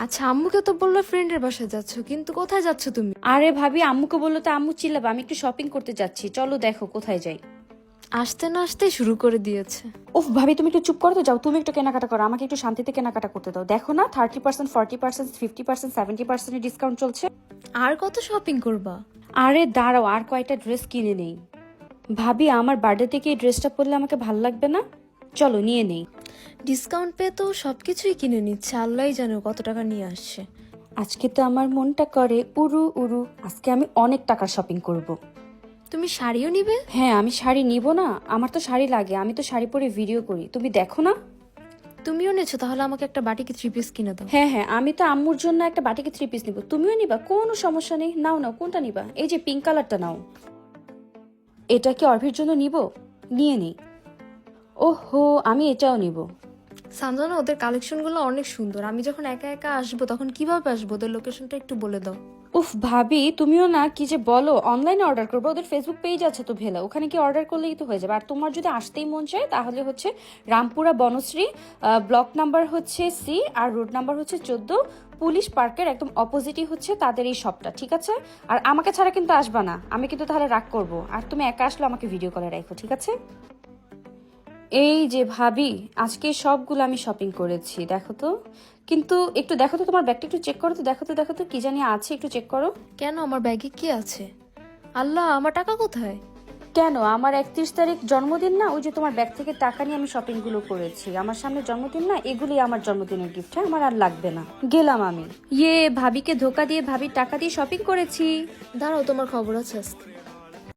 আচ্ছা, আম্মুকে তো বললো ফ্রেন্ডের বাসায় যাচ্ছ, কিন্তু কোথায় যাচ্ছ তুমি? আরে ভাবি, আম্মুকে বললো তো আম্মু চিল্লাবে। আমি একটু শপিং করতে যাচ্ছি, চলো দেখো কোথায় যাই। আসতে না আসতে শুরু করে দিয়েছে। উফ ভাবি, তুমি একটু চুপ করো তো, যাও তুমি একটু কেনাকাটা করো, আমাকে একটু শান্তিতে কেনাকাটা করতে দাও। দেখো না 30%, 40%, 50%, 70% ডিসকাউন্ট চলছে। আর কত শপিং করবা? আরে দাঁড়াও, আর কয়টা ড্রেস কিনে নেই। ভাবি, আমার বার্থডে থেকে এই ড্রেসটা পরলে আমাকে ভাল লাগবে না? চলো নিয়ে নেই। ডিসকাউন্ট পেয়ে তো সবকিছুই কিনে নিচ্ছে, আল্লাহই জানো কত টাকা নিয়ে আসছে। আজকে তো আমার মনটা করে উরু উরু, আজকে আমি অনেক টাকার শপিং করব। তুমি শাড়িও নিবে? হ্যাঁ, আমি শাড়ি নিব না? আমার তো শাড়ি লাগে, আমি তো শাড়ি পরে ভিডিও করি, তুমি দেখো না। তুমিও নেছো, তাহলে আমাকে একটা বাটিকে 3 পিস কিনে দাও। হ্যাঁ হ্যাঁ, আমি তো আম্মুর জন্য একটা বাটিকে 3 পিস নিব, তুমিও নিবা, কোনো সমস্যা নেই। নাও নাও, কোনটা নিবা? এই যে পিঙ্ক কালারটা নাও। এটা কি অর্ভির জন্য নিব? নিয়ে নিই। ওহো, আমি এটাও নিব। সানজানা, ওদের কালেকশনগুলো অনেক সুন্দর। আমি যখন একা একা আসবো তখন কিভাবে আসবো? ওদের লোকেশনটা একটু বলে দাও। উফ ভাবি, তুমিও না কি যে বলো, অনলাইনে অর্ডার করবো, ওদের ফেসবুক পেজ আছে তো ভেলা, ওখানে কি অর্ডার করলেই তো হয়ে যাবে। আর তোমার যদি আসতেই মন চায় তাহলে হচ্ছে রামপুরা বনশ্রী, ব্লক নাম্বার হচ্ছে সি, আর রোড নাম্বার হচ্ছে 14, পুলিশ পার্কের একদম অপোজিটই হচ্ছে তাদের এই শপটা, ঠিক আছে? আর আমাকে ছাড়া কিন্তু আসবা না, আমি কিন্তু তাহলে রাগ করবো। আর তুমি একা আসলে আমাকে ভিডিও কলে রাখো, ঠিক আছে? এই যে ভাবি, আজকে সবগুলো আমি শপিং করেছি, দেখো তো। কিন্তু একটু দেখো তো, তোমার ব্যাগটা একটু চেক করো তো, দেখো তো দেখো তো কি জানি আছে, একটু চেক করো। কেন, আমার ব্যাগে কি আছে? আল্লাহ, আমার টাকা কোথায়? কেন, আমার 31 তারিখ জন্মদিন না? ওই যে তোমার ব্যাগ থেকে টাকা নিয়ে আমি শপিং গুলো করেছি, আমার সামনে জন্মদিন না, এগুলি আমার জন্মদিনের গিফট। হ্যাঁ, আমার আর লাগবে না, গেলাম আমি। ইয়ে, ভাবিকে ধোকা দিয়ে ভাবির টাকা দিয়ে শপিং করেছি। দাঁড়াও, তোমার খবর আছে আজকে।